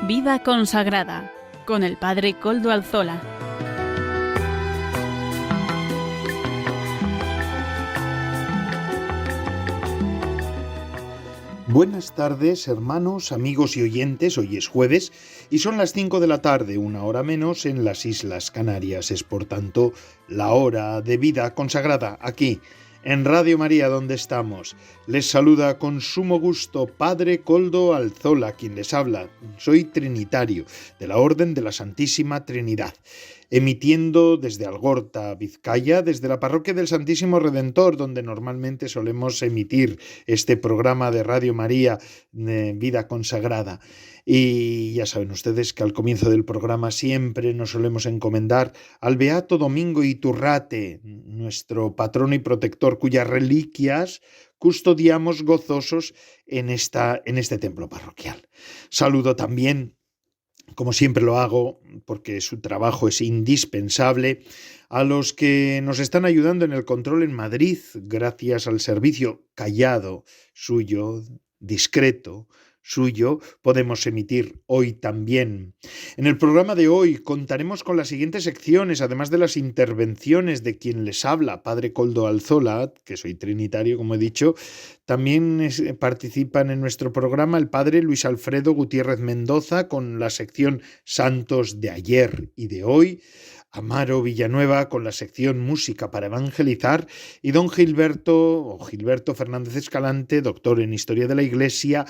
Vida consagrada con el Padre Koldo Alzola. Buenas tardes, hermanos, amigos y oyentes. Hoy es jueves y son las 5 de la tarde, una hora menos en las Islas Canarias. Es por tanto la hora de Vida consagrada aquí en Radio María, donde estamos. Les saluda con sumo gusto Padre Koldo Alzola, quien les habla. Soy trinitario de la Orden de la Santísima Trinidad, emitiendo desde Algorta, Vizcaya, desde la Parroquia del Santísimo Redentor, donde normalmente solemos emitir este programa de Radio María, Vida Consagrada. Y ya saben ustedes que al comienzo del programa siempre nos solemos encomendar al Beato Domingo Iturrate, nuestro patrono y protector, cuyas reliquias custodiamos gozosos en este templo parroquial. Saludo también, como siempre lo hago, porque su trabajo es indispensable, a los que nos están ayudando en el control en Madrid, gracias al servicio callado suyo, discreto suyo, podemos emitir hoy también. En el programa de hoy contaremos con las siguientes secciones, además de las intervenciones de quien les habla, Padre Koldo Alzola, que soy trinitario, como he dicho. También participan en nuestro programa el Padre Luis Alfredo Gutiérrez Mendoza con la sección Santos de ayer y de hoy, Amaro Villanueva con la sección Música para Evangelizar y don Gilberto Fernández Escalante, doctor en Historia de la Iglesia,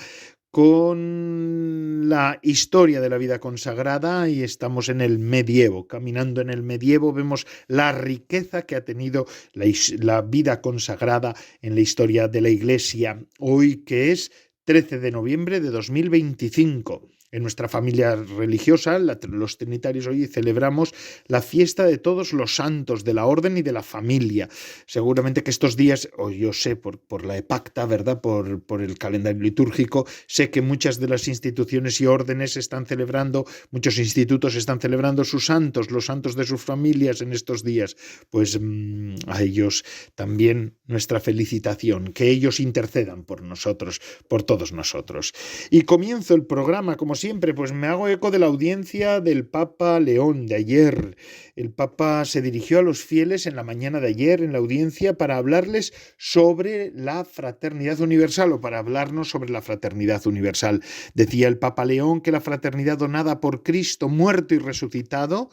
con la historia de la vida consagrada, y estamos en el medievo. Caminando en el medievo vemos la riqueza que ha tenido la vida consagrada en la historia de la Iglesia. Hoy, que es 13 de noviembre de 2025. En nuestra familia religiosa, los trinitarios, hoy celebramos la fiesta de todos los santos de la orden y de la familia. Seguramente que estos días, o yo sé por la EPACTA, ¿verdad? Por el calendario litúrgico, sé que muchas de las instituciones y órdenes están celebrando, muchos institutos están celebrando sus santos, los santos de sus familias en estos días. Pues a ellos también nuestra felicitación, que ellos intercedan por nosotros, por todos nosotros. Y comienzo el programa, como siempre, pues me hago eco de la audiencia del Papa León de ayer. El Papa se dirigió a los fieles en la mañana de ayer en la audiencia para hablarles sobre la fraternidad universal, o para hablarnos sobre la fraternidad universal. Decía el Papa León que la fraternidad donada por Cristo, muerto y resucitado,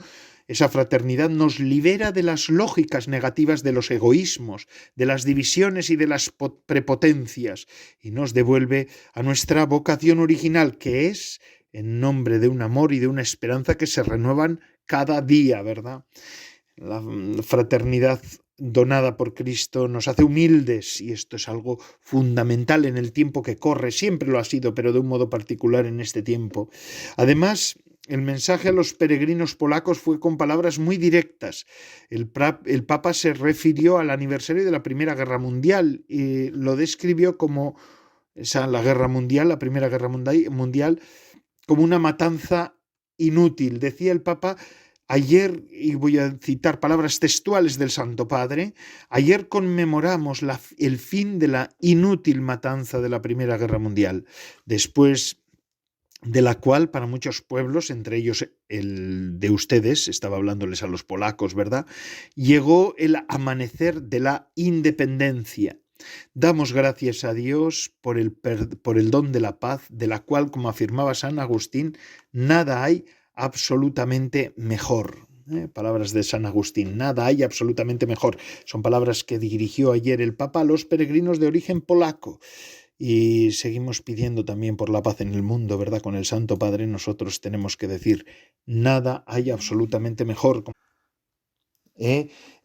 esa fraternidad nos libera de las lógicas negativas de los egoísmos, de las divisiones y de las prepotencias, y nos devuelve a nuestra vocación original, que es en nombre de un amor y de una esperanza que se renuevan cada día, ¿verdad? La fraternidad donada por Cristo nos hace humildes, y esto es algo fundamental en el tiempo que corre. Siempre lo ha sido, pero de un modo particular en este tiempo. Además, el mensaje a los peregrinos polacos fue con palabras muy directas. El Papa se refirió al aniversario de la Primera Guerra Mundial y lo describió como la Guerra Mundial, la Primera Guerra Mundial, como una matanza inútil. Decía el Papa ayer, y voy a citar palabras textuales del Santo Padre: ayer conmemoramos el fin de la inútil matanza de la Primera Guerra Mundial, después de la cual para muchos pueblos, entre ellos el de ustedes, estaba hablándoles a los polacos, ¿verdad?, llegó el amanecer de la independencia. Damos gracias a Dios por el don de la paz, de la cual, como afirmaba San Agustín, nada hay absolutamente mejor. Palabras de San Agustín: nada hay absolutamente mejor. Son palabras que dirigió ayer el Papa a los peregrinos de origen polaco. Y seguimos pidiendo también por la paz en el mundo, ¿verdad? Con el Santo Padre nosotros tenemos que decir: nada hay absolutamente mejor.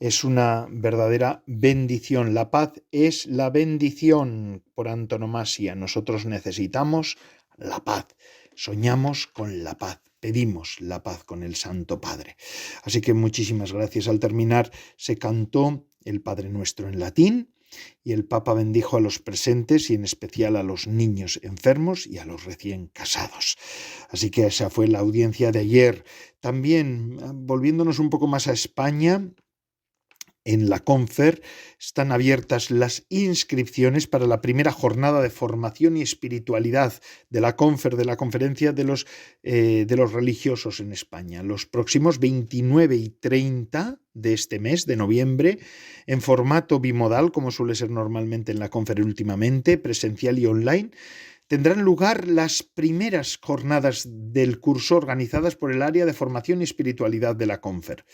Es una verdadera bendición. La paz es la bendición por antonomasia. Nosotros necesitamos la paz. Soñamos con la paz. Pedimos la paz con el Santo Padre. Así que muchísimas gracias. Al terminar se cantó el Padre Nuestro en latín, y el Papa bendijo a los presentes y en especial a los niños enfermos y a los recién casados. Así que esa fue la audiencia de ayer. También, volviéndonos un poco más a España, En la Confer están abiertas las inscripciones para la primera jornada de formación y espiritualidad de la Confer, de la Conferencia de los Religiosos en España. Los próximos 29 y 30 de este mes, de noviembre, en formato bimodal, como suele ser normalmente en la Confer últimamente, presencial y online, tendrán lugar las primeras jornadas del curso organizadas por el área de formación y espiritualidad de la Confer.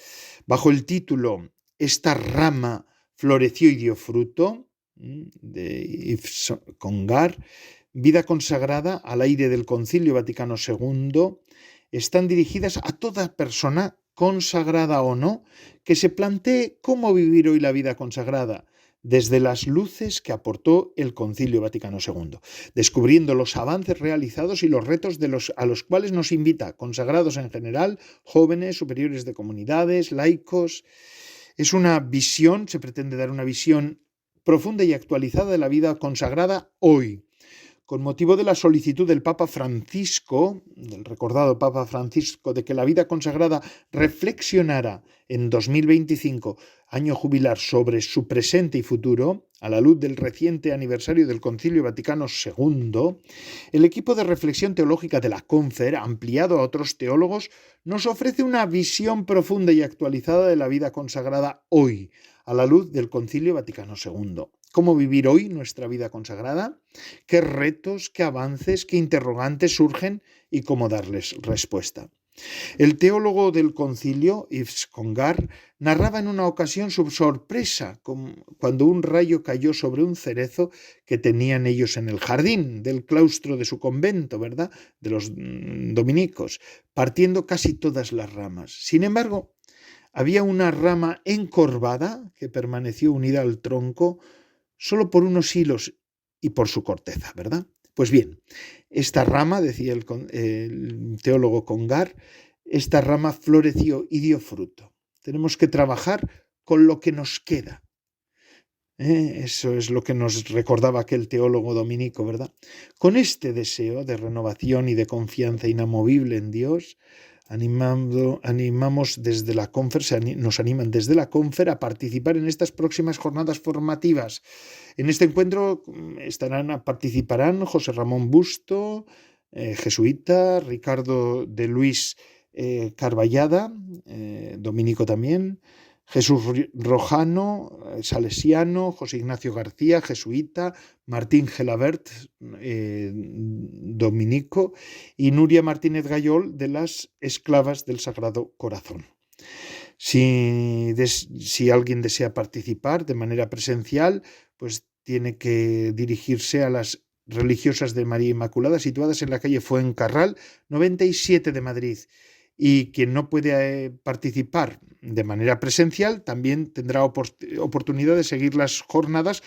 Bajo el título Esta rama floreció y dio fruto, de Yves Congar, vida consagrada al aire del Concilio Vaticano II, están dirigidas a toda persona, consagrada o no, que se plantee cómo vivir hoy la vida consagrada, desde las luces que aportó el Concilio Vaticano II, descubriendo los avances realizados y los retos a los cuales nos invita, consagrados en general, jóvenes, superiores de comunidades, laicos. Es una visión, se pretende dar una visión profunda y actualizada de la vida consagrada hoy, con motivo de la solicitud del Papa Francisco, del recordado Papa Francisco, de que la vida consagrada reflexionara en 2025, año jubilar, sobre su presente y futuro, a la luz del reciente aniversario del Concilio Vaticano II, el equipo de reflexión teológica de la Confer, ampliado a otros teólogos, nos ofrece una visión profunda y actualizada de la vida consagrada hoy, a la luz del Concilio Vaticano II. ¿Cómo vivir hoy nuestra vida consagrada? ¿Qué retos, qué avances, qué interrogantes surgen y cómo darles respuesta? El teólogo del concilio, Yves Congar, narraba en una ocasión su sorpresa cuando un rayo cayó sobre un cerezo que tenían ellos en el jardín del claustro de su convento, ¿verdad?, de los dominicos, partiendo casi todas las ramas. Sin embargo, había una rama encorvada que permaneció unida al tronco solo por unos hilos y por su corteza, ¿verdad? Pues bien, esta rama, decía el teólogo Congar, esta rama floreció y dio fruto. Tenemos que trabajar con lo que nos queda. Eso es lo que nos recordaba aquel teólogo dominico, ¿verdad? Con este deseo de renovación y de confianza inamovible en Dios, animamos desde la Confer, nos animan desde la Confer a participar en estas próximas jornadas formativas. En este encuentro participarán José Ramón Busto, jesuita, Ricardo de Luis Carballada, dominico también, Jesús Rojano, salesiano, José Ignacio García, jesuita, Martín Gelabert, dominico, y Nuria Martínez Gayol, de las Esclavas del Sagrado Corazón. Si alguien desea participar de manera presencial, pues tiene que dirigirse a las religiosas de María Inmaculada, situadas en la calle Fuencarral 97 de Madrid. Y quien no puede participar de manera presencial también tendrá oportunidad de seguir las jornadas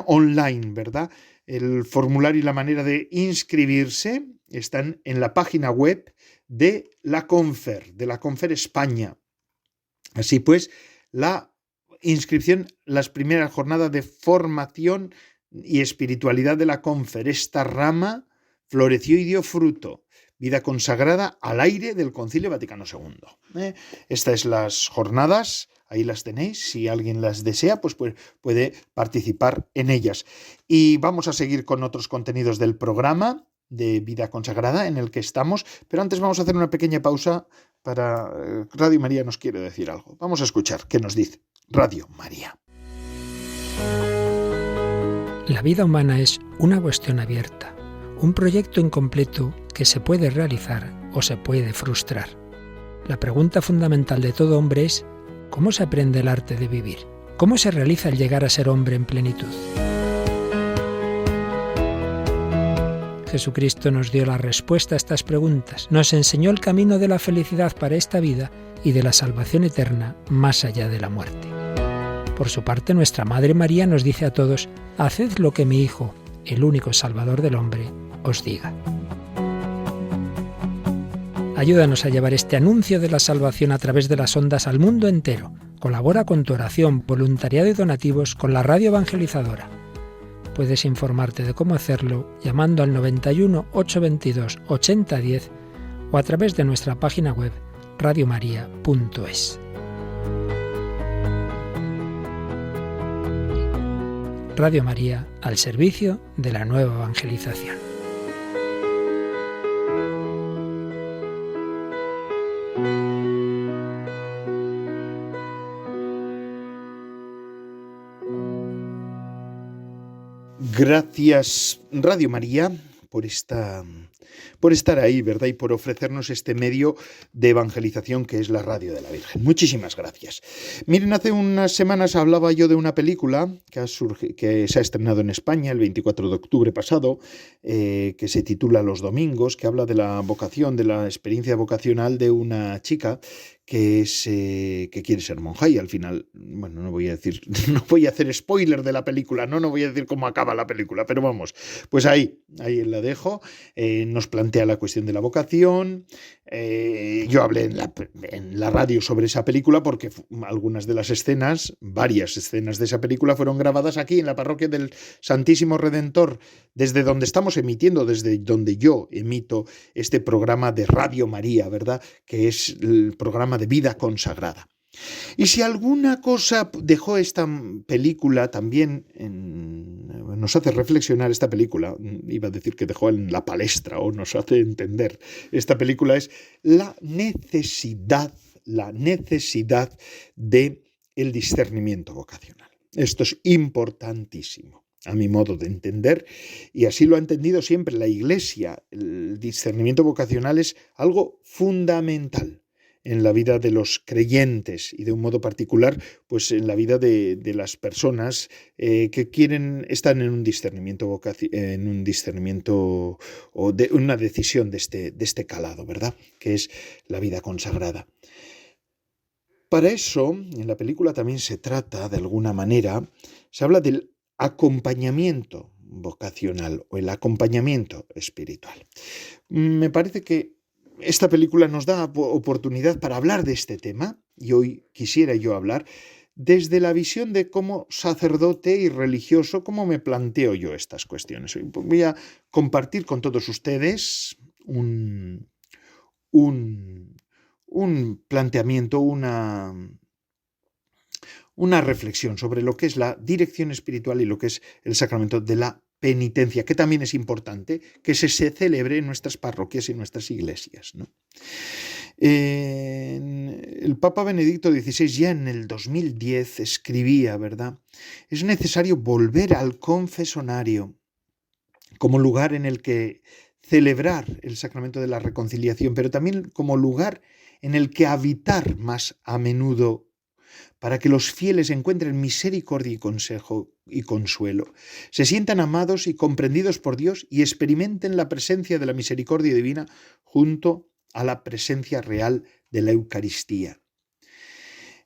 online, ¿verdad? El formulario y la manera de inscribirse están en la página web de la Confer España. Así pues, la inscripción, las primeras jornadas de formación y espiritualidad de la Confer, esta rama floreció y dio fruto. Vida consagrada al aire del Concilio Vaticano II. Estas las jornadas, ahí las tenéis, si alguien las desea, pues puede participar en ellas. Y vamos a seguir con otros contenidos del programa de Vida Consagrada en el que estamos, pero antes vamos a hacer una pequeña pausa para Radio María nos quiere decir algo. Vamos a escuchar qué nos dice Radio María. La vida humana es una cuestión abierta, un proyecto incompleto que se puede realizar o se puede frustrar. La pregunta fundamental de todo hombre es: ¿cómo se aprende el arte de vivir? ¿Cómo se realiza el llegar a ser hombre en plenitud? Jesucristo nos dio la respuesta a estas preguntas, nos enseñó el camino de la felicidad para esta vida y de la salvación eterna más allá de la muerte. Por su parte, nuestra Madre María nos dice a todos: haced lo que mi Hijo, el único Salvador del hombre, os diga. Ayúdanos a llevar este anuncio de la salvación a través de las ondas al mundo entero. Colabora con tu oración, voluntariado y donativos con la radio evangelizadora. Puedes informarte de cómo hacerlo llamando al 91 822 8010 o a través de nuestra página web radiomaria.es. Radio María al servicio de la nueva evangelización. Gracias, Radio María, por estar ahí, ¿verdad? Y por ofrecernos este medio de evangelización que es la Radio de la Virgen. Muchísimas gracias. Miren, hace unas semanas hablaba yo de una película que se ha estrenado en España el 24 de octubre pasado, que se titula Los Domingos, que habla de la vocación, de la experiencia vocacional de una chica que quiere ser monja y al final, bueno, no voy a hacer spoiler de la película, no voy a decir cómo acaba la película, pero vamos, pues ahí la dejo. Nos plantea la cuestión de la vocación. Yo hablé en la radio sobre esa película porque algunas de las escenas, varias escenas de esa película fueron grabadas aquí en la parroquia del Santísimo Redentor, desde donde estamos emitiendo, desde donde yo emito este programa de Radio María, ¿verdad? Que es el programa de vida consagrada. Y si alguna cosa dejó esta película también, nos hace reflexionar esta película, iba a decir que dejó en la palestra o nos hace entender, esta película es la necesidad de el discernimiento vocacional. Esto es importantísimo, a mi modo de entender, y así lo ha entendido siempre la Iglesia. El discernimiento vocacional es algo fundamental en la vida de los creyentes y de un modo particular, pues en la vida de las personas que están en un discernimiento o de una decisión de este calado, ¿verdad? Que es la vida consagrada. Para eso, en la película también se trata, de alguna manera, se habla del acompañamiento vocacional o el acompañamiento espiritual. Me parece que esta película nos da oportunidad para hablar de este tema y hoy quisiera yo hablar desde la visión de como sacerdote y religioso, cómo me planteo yo estas cuestiones. Voy a compartir con todos ustedes un planteamiento, una reflexión sobre lo que es la dirección espiritual y lo que es el sacramento de la penitencia, que también es importante que se celebre en nuestras parroquias y en nuestras iglesias, ¿no? El Papa Benedicto XVI ya en el 2010 escribía, ¿verdad? Es necesario volver al confesonario como lugar en el que celebrar el sacramento de la reconciliación, pero también como lugar en el que habitar más a menudo, para que los fieles encuentren misericordia y consejo y consuelo, se sientan amados y comprendidos por Dios y experimenten la presencia de la misericordia divina junto a la presencia real de la Eucaristía.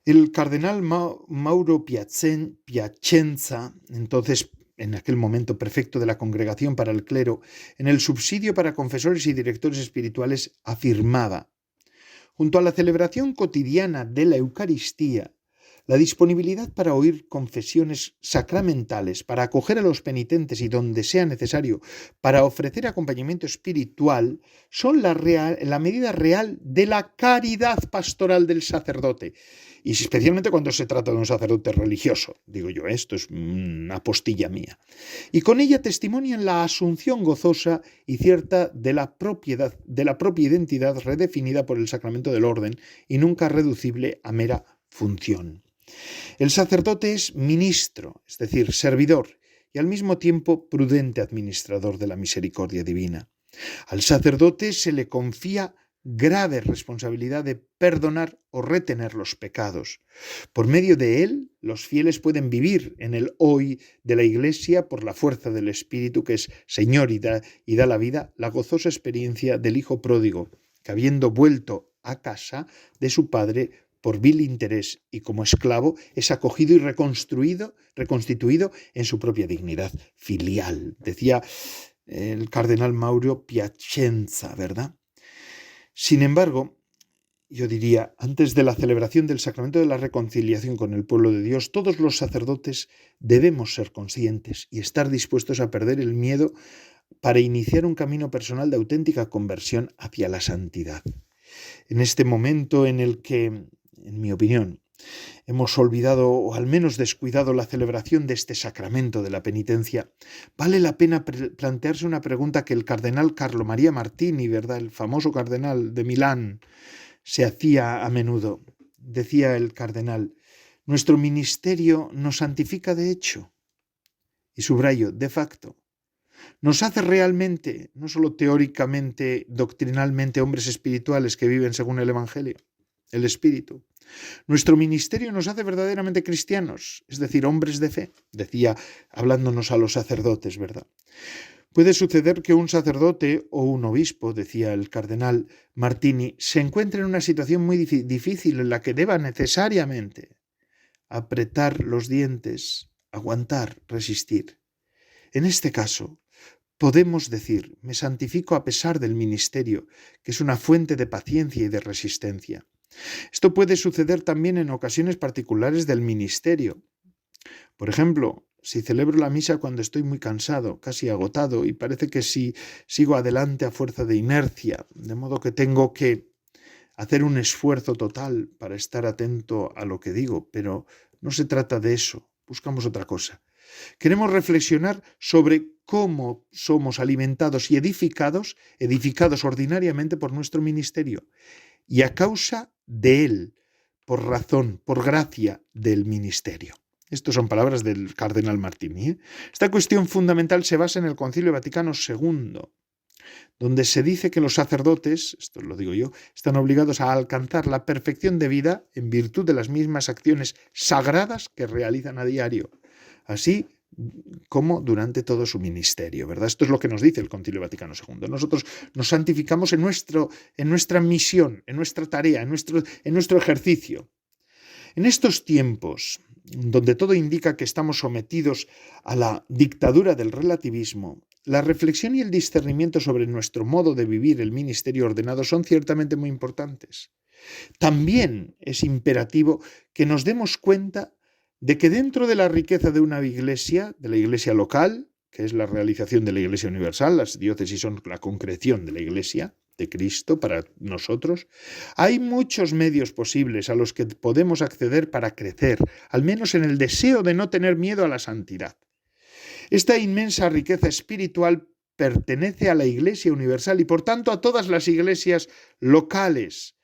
El cardenal Mauro Piacenza, entonces en aquel momento prefecto de la Congregación para el Clero, en el subsidio para confesores y directores espirituales, afirmaba: junto a la celebración cotidiana de la Eucaristía, la disponibilidad para oír confesiones sacramentales, para acoger a los penitentes y donde sea necesario, para ofrecer acompañamiento espiritual, son la medida real de la caridad pastoral del sacerdote. Y especialmente cuando se trata de un sacerdote religioso, digo yo, esto es una postilla mía. Y con ella testimonian la asunción gozosa y cierta de la propia identidad redefinida por el sacramento del orden y nunca reducible a mera función. El sacerdote es ministro, es decir, servidor, y al mismo tiempo prudente administrador de la misericordia divina. Al sacerdote se le confía grave responsabilidad de perdonar o retener los pecados. Por medio de él, los fieles pueden vivir en el hoy de la Iglesia por la fuerza del Espíritu, que es Señor y da la vida, la gozosa experiencia del Hijo pródigo, que habiendo vuelto a casa de su Padre por vil interés y como esclavo, es acogido y reconstituido en su propia dignidad filial. Decía el cardenal Mauro Piacenza, ¿verdad? Sin embargo, yo diría, antes de la celebración del sacramento de la reconciliación con el pueblo de Dios, todos los sacerdotes debemos ser conscientes y estar dispuestos a perder el miedo para iniciar un camino personal de auténtica conversión hacia la santidad. En este momento en el que, en mi opinión, hemos olvidado o al menos descuidado la celebración de este sacramento de la penitencia, vale la pena plantearse una pregunta que el cardenal Carlo Maria Martini, ¿verdad?, el famoso cardenal de Milán, se hacía a menudo. Decía el cardenal: nuestro ministerio nos santifica de hecho, y subrayo, de facto. Nos hace realmente, no solo teóricamente, doctrinalmente, hombres espirituales que viven según el Evangelio, el Espíritu. Nuestro ministerio nos hace verdaderamente cristianos, es decir, hombres de fe, decía hablándonos a los sacerdotes, ¿verdad? Puede suceder que un sacerdote o un obispo, decía el cardenal Martini, se encuentre en una situación muy difícil en la que deba necesariamente apretar los dientes, aguantar, resistir. En este caso, podemos decir: me santifico a pesar del ministerio, que es una fuente de paciencia y de resistencia. Esto puede suceder también en ocasiones particulares del ministerio. Por ejemplo, si celebro la misa cuando estoy muy cansado, casi agotado, y parece que si sigo adelante a fuerza de inercia, de modo que tengo que hacer un esfuerzo total para estar atento a lo que digo, pero no se trata de eso, buscamos otra cosa. Queremos reflexionar sobre cómo somos alimentados y edificados ordinariamente por nuestro ministerio, y a causa de él, por razón, por gracia del ministerio. Estas son palabras del cardenal Martini. Esta cuestión fundamental se basa en el Concilio Vaticano II, donde se dice que los sacerdotes, esto lo digo yo, están obligados a alcanzar la perfección de vida en virtud de las mismas acciones sagradas que realizan a diario, así como durante todo su ministerio, ¿verdad? Esto es lo que nos dice el Concilio Vaticano II. Nosotros nos santificamos en nuestra misión, en nuestra tarea, en nuestro ejercicio. En estos tiempos, donde todo indica que estamos sometidos a la dictadura del relativismo, la reflexión y el discernimiento sobre nuestro modo de vivir el ministerio ordenado son ciertamente muy importantes. También es imperativo que nos demos cuenta de que dentro de la riqueza de una iglesia, de la iglesia local, que es la realización de la iglesia universal, las diócesis son la concreción de la iglesia de Cristo para nosotros, hay muchos medios posibles a los que podemos acceder para crecer, al menos en el deseo de no tener miedo a la santidad. Esta inmensa riqueza espiritual pertenece a la Iglesia universal y por tanto a todas las iglesias locales,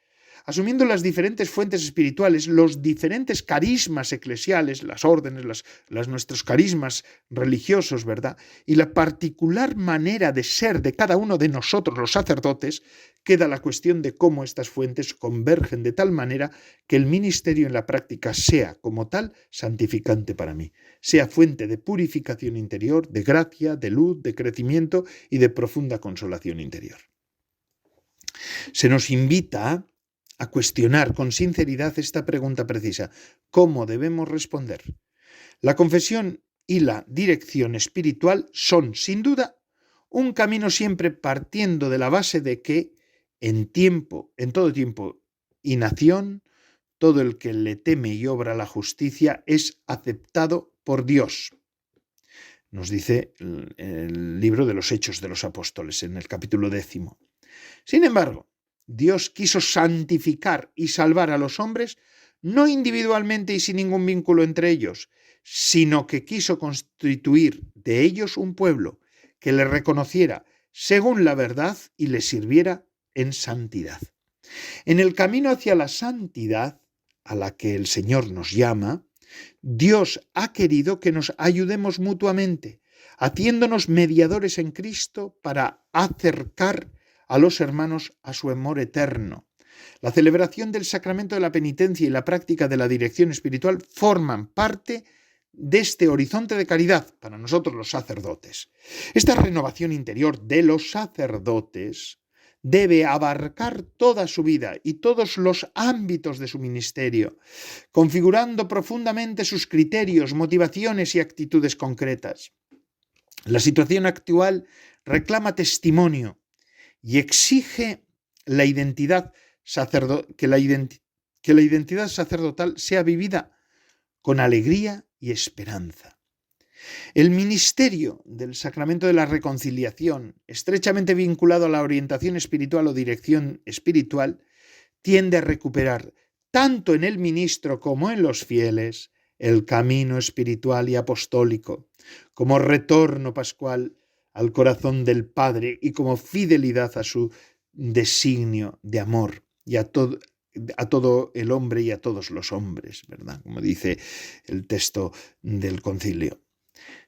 asumiendo las diferentes fuentes espirituales, los diferentes carismas eclesiales, las órdenes, nuestros carismas religiosos, ¿verdad? Y la particular manera de ser de cada uno de nosotros, los sacerdotes, queda la cuestión de cómo estas fuentes convergen de tal manera que el ministerio en la práctica sea, como tal, santificante para mí, sea fuente de purificación interior, de gracia, de luz, de crecimiento y de profunda consolación interior. Se nos invita a cuestionar con sinceridad esta pregunta precisa: ¿cómo debemos responder? La confesión y la dirección espiritual son, sin duda, un camino siempre partiendo de la base de que, en todo tiempo y nación, todo el que le teme y obra la justicia es aceptado por Dios. Nos dice el libro de los Hechos de los Apóstoles, en el capítulo 10. Sin embargo, Dios quiso santificar y salvar a los hombres no individualmente y sin ningún vínculo entre ellos, sino que quiso constituir de ellos un pueblo que le reconociera según la verdad y le sirviera en santidad. En el camino hacia la santidad, a la que el Señor nos llama, Dios ha querido que nos ayudemos mutuamente, haciéndonos mediadores en Cristo para acercar a los hermanos a su amor eterno. La celebración del sacramento de la penitencia y la práctica de la dirección espiritual forman parte de este horizonte de caridad para nosotros los sacerdotes. Esta renovación interior de los sacerdotes debe abarcar toda su vida y todos los ámbitos de su ministerio, configurando profundamente sus criterios, motivaciones y actitudes concretas. La situación actual reclama testimonio y exige que la identidad sacerdotal sea vivida con alegría y esperanza. El ministerio del sacramento de la reconciliación, estrechamente vinculado a la orientación espiritual o dirección espiritual, tiende a recuperar tanto en el ministro como en los fieles, el camino espiritual y apostólico, como retorno pascual al corazón del Padre y como fidelidad a su designio de amor y a todo el hombre y a todos los hombres, ¿verdad? Como dice el texto del concilio.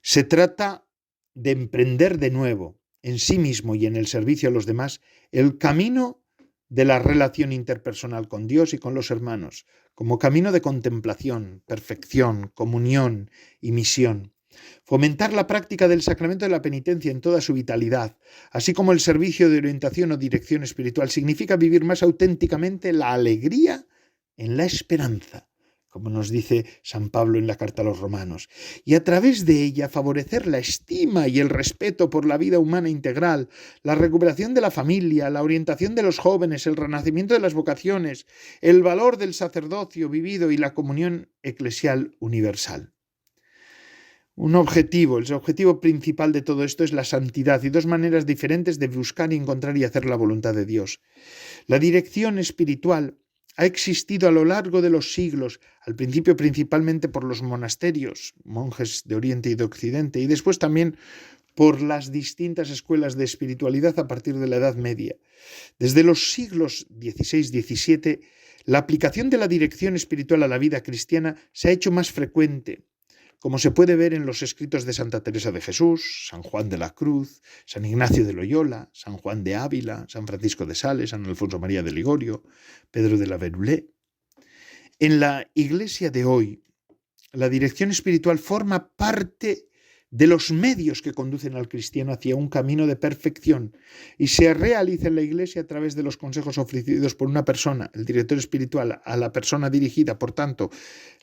Se trata de emprender de nuevo, en sí mismo y en el servicio a los demás, el camino de la relación interpersonal con Dios y con los hermanos, como camino de contemplación, perfección, comunión y misión. Fomentar la práctica del sacramento de la penitencia en toda su vitalidad, así como el servicio de orientación o dirección espiritual, significa vivir más auténticamente la alegría en la esperanza, como nos dice San Pablo en la carta a los Romanos, y a través de ella favorecer la estima y el respeto por la vida humana integral, la recuperación de la familia, la orientación de los jóvenes, el renacimiento de las vocaciones, el valor del sacerdocio vivido y la comunión eclesial universal. El objetivo principal de todo esto es la santidad y dos maneras diferentes de buscar y encontrar y hacer la voluntad de Dios. La dirección espiritual ha existido a lo largo de los siglos, al principio principalmente por los monasterios, monjes de Oriente y de Occidente, y después también por las distintas escuelas de espiritualidad a partir de la Edad Media. Desde los siglos XVI-XVII, la aplicación de la dirección espiritual a la vida cristiana se ha hecho más frecuente, como se puede ver en los escritos de Santa Teresa de Jesús, San Juan de la Cruz, San Ignacio de Loyola, San Juan de Ávila, San Francisco de Sales, San Alfonso María de Ligorio, Pedro de la Verulé. En la Iglesia de hoy, la dirección espiritual forma parte de los medios que conducen al cristiano hacia un camino de perfección y se realiza en la Iglesia a través de los consejos ofrecidos por una persona, el director espiritual, a la persona dirigida. Por tanto,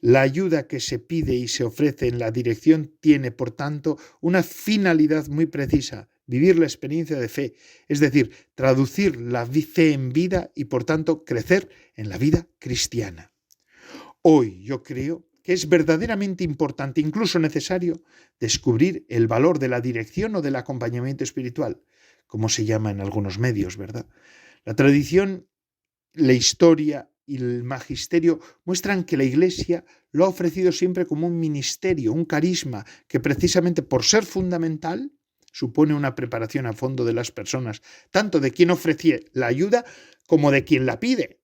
la ayuda que se pide y se ofrece en la dirección tiene, por tanto, una finalidad muy precisa: vivir la experiencia de fe, es decir, traducir la fe en vida y, por tanto, crecer en la vida cristiana. Hoy yo creo que es verdaderamente importante, incluso necesario, descubrir el valor de la dirección o del acompañamiento espiritual, como se llama en algunos medios, ¿verdad? La tradición, la historia y el magisterio muestran que la Iglesia lo ha ofrecido siempre como un ministerio, un carisma, que precisamente por ser fundamental supone una preparación a fondo de las personas, tanto de quien ofrece la ayuda como de quien la pide.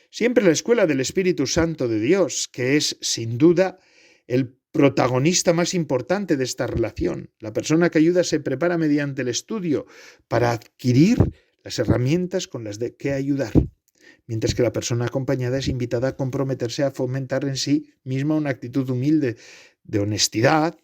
Siempre la escuela del Espíritu Santo de Dios, que es, sin duda, el protagonista más importante de esta relación. La persona que ayuda se prepara mediante el estudio para adquirir las herramientas con las que ayudar, mientras que la persona acompañada es invitada a comprometerse a fomentar en sí misma una actitud humilde, de honestidad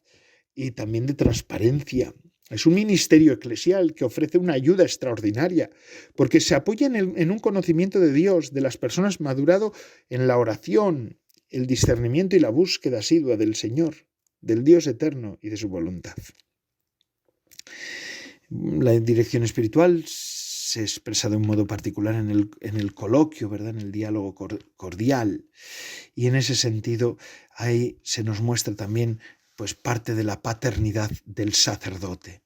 y también de transparencia. Es un ministerio eclesial que ofrece una ayuda extraordinaria, porque se apoya en un conocimiento de Dios, de las personas madurado en la oración, el discernimiento y la búsqueda asidua del Señor, del Dios eterno y de su voluntad. La dirección espiritual se expresa de un modo particular en el coloquio, ¿verdad? En el diálogo cordial. Y en ese sentido, ahí se nos muestra también pues parte de la paternidad del sacerdote.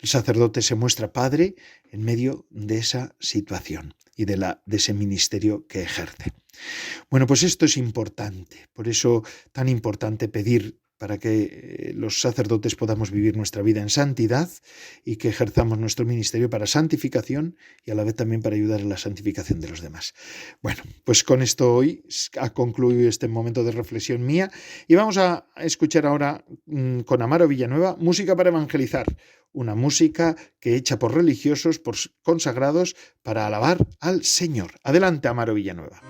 El sacerdote se muestra padre en medio de esa situación y de ese ministerio que ejerce. Bueno, pues esto es importante, por eso tan importante pedir para que los sacerdotes podamos vivir nuestra vida en santidad y que ejerzamos nuestro ministerio para santificación y a la vez también para ayudar en la santificación de los demás. Bueno, pues con esto hoy ha concluido este momento de reflexión mía y vamos a escuchar ahora con Amaro Villanueva música para evangelizar, una música que hecha por religiosos, por consagrados, para alabar al Señor. Adelante, Amaro Villanueva.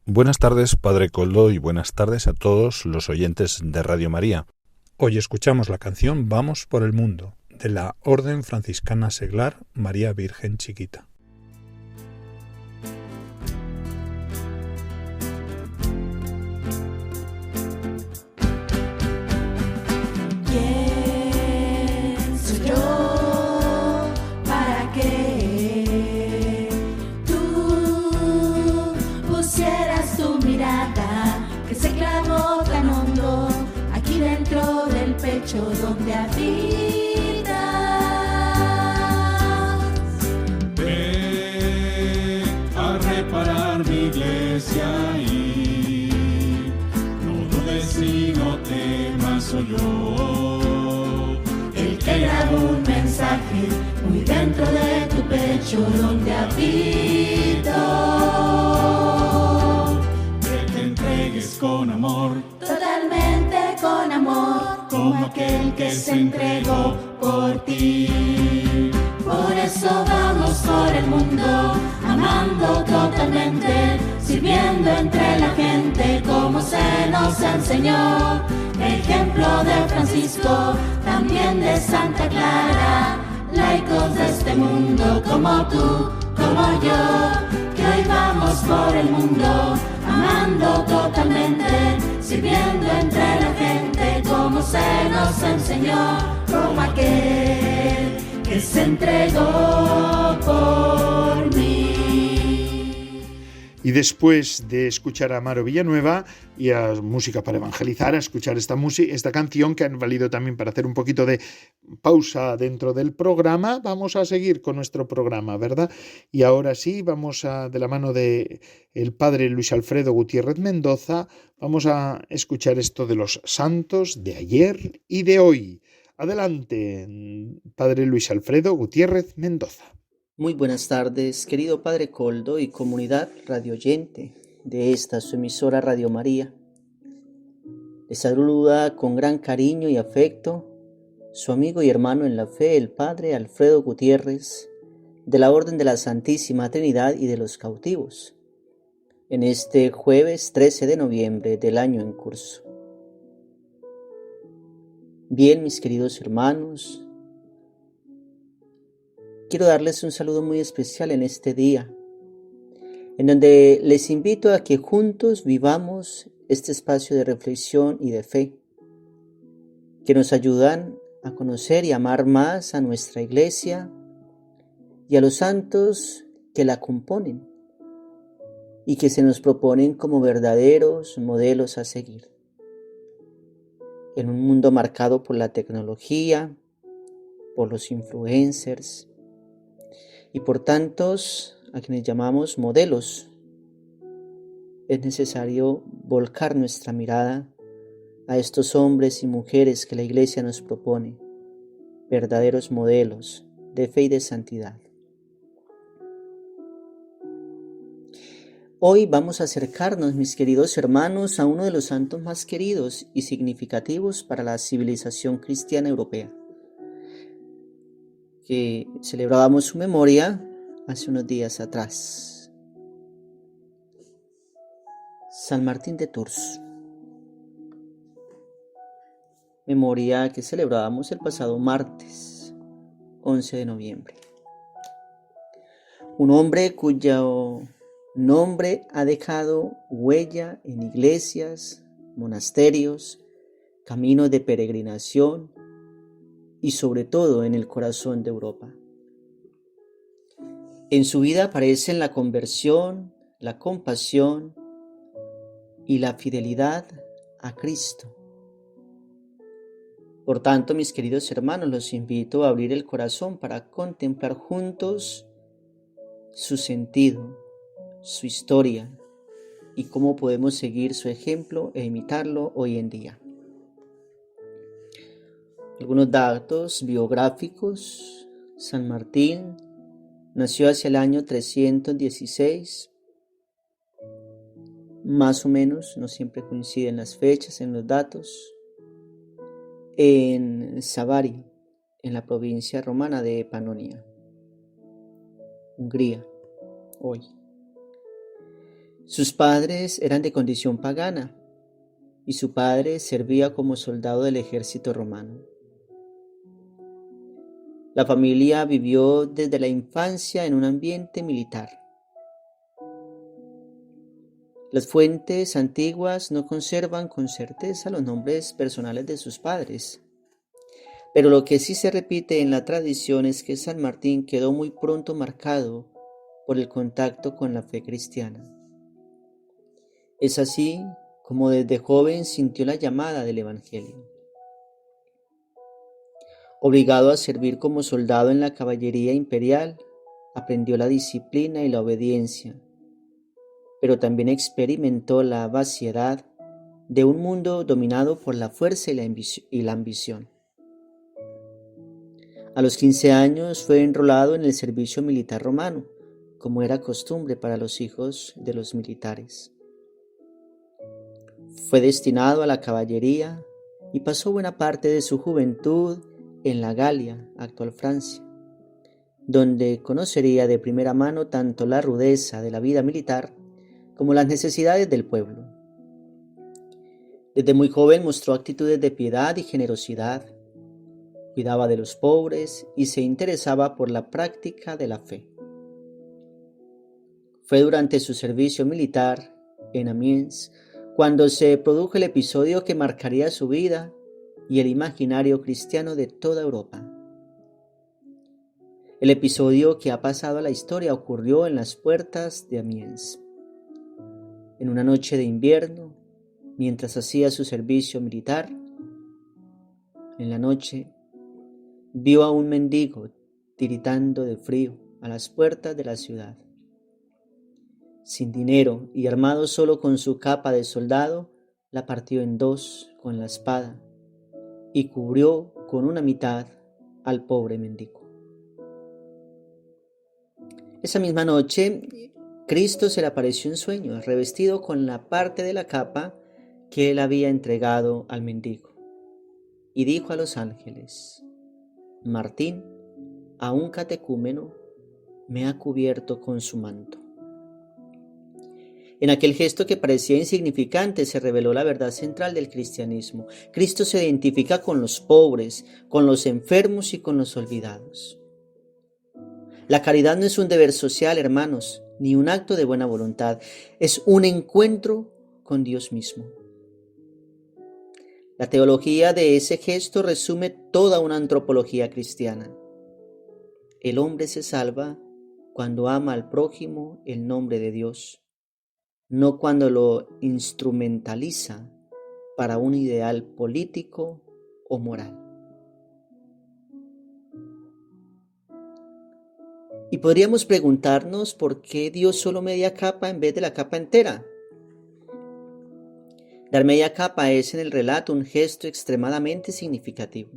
Buenas tardes, Padre Coldo, y buenas tardes a todos los oyentes de Radio María. Hoy escuchamos la canción Vamos por el Mundo, de la Orden Franciscana Seglar María Virgen Chiquita. Se clavó tan hondo aquí dentro del pecho. pecho donde habitas. Ven a reparar mi iglesia y no dudes y no temas, soy yo. El que grabó un mensaje muy dentro de tu pecho donde habito. Que te entregues con amor, Totalmente con amor, como aquel que se entregó por ti. Por eso vamos por el mundo, amando totalmente, sirviendo entre la gente como se nos enseñó. Ejemplo de Francisco, también de Santa Clara, laicos de este mundo como tú, como yo, que hoy vamos por el mundo, amando totalmente, sirviendo entre la gente como se nos enseñó, como aquel que se entregó por mí. Y después de escuchar a Amaro Villanueva y a Música para Evangelizar, a escuchar esta canción que han valido también para hacer un poquito de pausa dentro del programa, vamos a seguir con nuestro programa, ¿verdad? Y ahora sí, vamos de la mano de el padre Luis Alfredo Gutiérrez Mendoza, vamos a escuchar esto de los santos de ayer y de hoy. Adelante, padre Luis Alfredo Gutiérrez Mendoza. Muy buenas tardes, querido Padre Coldo y comunidad radioyente de esta su emisora Radio María. Les saluda con gran cariño y afecto su amigo y hermano en la fe, el Padre Alfredo Gutiérrez, de la Orden de la Santísima Trinidad y de los Cautivos, en este jueves 13 de noviembre del año en curso. Bien, mis queridos hermanos, quiero darles un saludo muy especial en este día, en donde les invito a que juntos vivamos este espacio de reflexión y de fe, que nos ayudan a conocer y amar más a nuestra Iglesia y a los santos que la componen y que se nos proponen como verdaderos modelos a seguir. En un mundo marcado por la tecnología, por los influencers, y por tantos a quienes llamamos modelos, es necesario volcar nuestra mirada a estos hombres y mujeres que la Iglesia nos propone, verdaderos modelos de fe y de santidad. Hoy vamos a acercarnos, mis queridos hermanos, a uno de los santos más queridos y significativos para la civilización cristiana europea, que celebrábamos su memoria hace unos días atrás. San Martín de Tours. Memoria que celebrábamos el pasado martes, 11 de noviembre. Un hombre cuyo nombre ha dejado huella en iglesias, monasterios, caminos de peregrinación, y sobre todo en el corazón de Europa. En su vida aparecen la conversión, la compasión y la fidelidad a Cristo. Por tanto, mis queridos hermanos, los invito a abrir el corazón para contemplar juntos su sentido, su historia y cómo podemos seguir su ejemplo e imitarlo hoy en día. Algunos datos biográficos. San Martín nació hacia el año 316, más o menos, no siempre coinciden las fechas en los datos, en Savari, en la provincia romana de Panonia, Hungría, hoy. Sus padres eran de condición pagana y su padre servía como soldado del ejército romano. La familia vivió desde la infancia en un ambiente militar. Las fuentes antiguas no conservan con certeza los nombres personales de sus padres, pero lo que sí se repite en la tradición es que San Martín quedó muy pronto marcado por el contacto con la fe cristiana. Es así como desde joven sintió la llamada del Evangelio. Obligado a servir como soldado en la caballería imperial, aprendió la disciplina y la obediencia, pero también experimentó la vaciedad de un mundo dominado por la fuerza y la ambición. A los 15 años fue enrolado en el servicio militar romano, como era costumbre para los hijos de los militares. Fue destinado a la caballería y pasó buena parte de su juventud en la Galia, actual Francia, donde conocería de primera mano tanto la rudeza de la vida militar como las necesidades del pueblo. Desde muy joven mostró actitudes de piedad y generosidad, cuidaba de los pobres y se interesaba por la práctica de la fe. Fue durante su servicio militar en Amiens cuando se produjo el episodio que marcaría su vida y el imaginario cristiano de toda Europa. El episodio que ha pasado a la historia ocurrió en las puertas de Amiens. En una noche de invierno, mientras hacía su servicio militar, en la noche vio a un mendigo tiritando de frío a las puertas de la ciudad. Sin dinero y armado solo con su capa de soldado, la partió en dos con la espada y cubrió con una mitad al pobre mendigo. Esa misma noche, Cristo se le apareció en sueños, revestido con la parte de la capa que él había entregado al mendigo, y dijo a los ángeles: Martín, a un catecúmeno, me ha cubierto con su manto. En aquel gesto que parecía insignificante se reveló la verdad central del cristianismo. Cristo se identifica con los pobres, con los enfermos y con los olvidados. La caridad no es un deber social, hermanos, ni un acto de buena voluntad. Es un encuentro con Dios mismo. La teología de ese gesto resume toda una antropología cristiana. El hombre se salva cuando ama al prójimo en nombre de Dios, no cuando lo instrumentaliza para un ideal político o moral. Y podríamos preguntarnos por qué dio solo media capa en vez de la capa entera. Dar media capa es en el relato un gesto extremadamente significativo.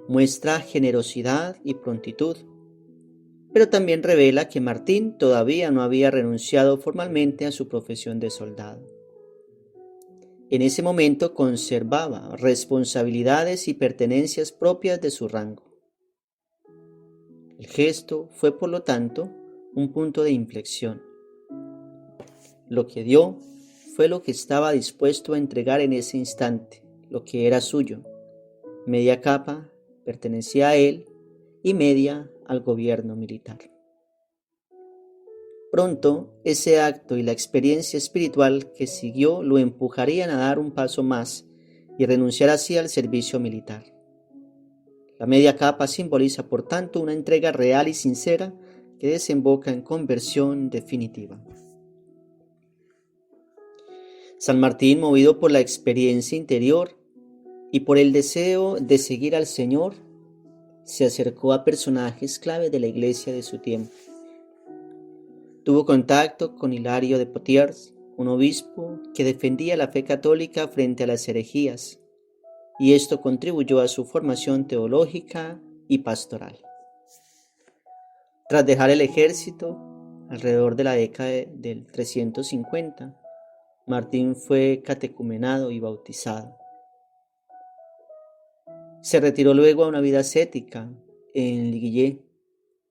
Muestra generosidad y prontitud, pero también revela que Martín todavía no había renunciado formalmente a su profesión de soldado. En ese momento conservaba responsabilidades y pertenencias propias de su rango. El gesto fue, por lo tanto, un punto de inflexión. Lo que dio fue lo que estaba dispuesto a entregar en ese instante, lo que era suyo. Media capa pertenecía a él y media al gobierno militar. Pronto, ese acto y la experiencia espiritual que siguió lo empujarían a dar un paso más y renunciar así al servicio militar. La media capa simboliza, por tanto, una entrega real y sincera que desemboca en conversión definitiva. San Martín, movido por la experiencia interior y por el deseo de seguir al Señor, se acercó a personajes clave de la iglesia de su tiempo. Tuvo contacto con Hilario de Poitiers, un obispo que defendía la fe católica frente a las herejías, y esto contribuyó a su formación teológica y pastoral. Tras dejar el ejército, alrededor de la década del 350, Martín fue catecumenado y bautizado. Se retiró luego a una vida ascética en Liguillet,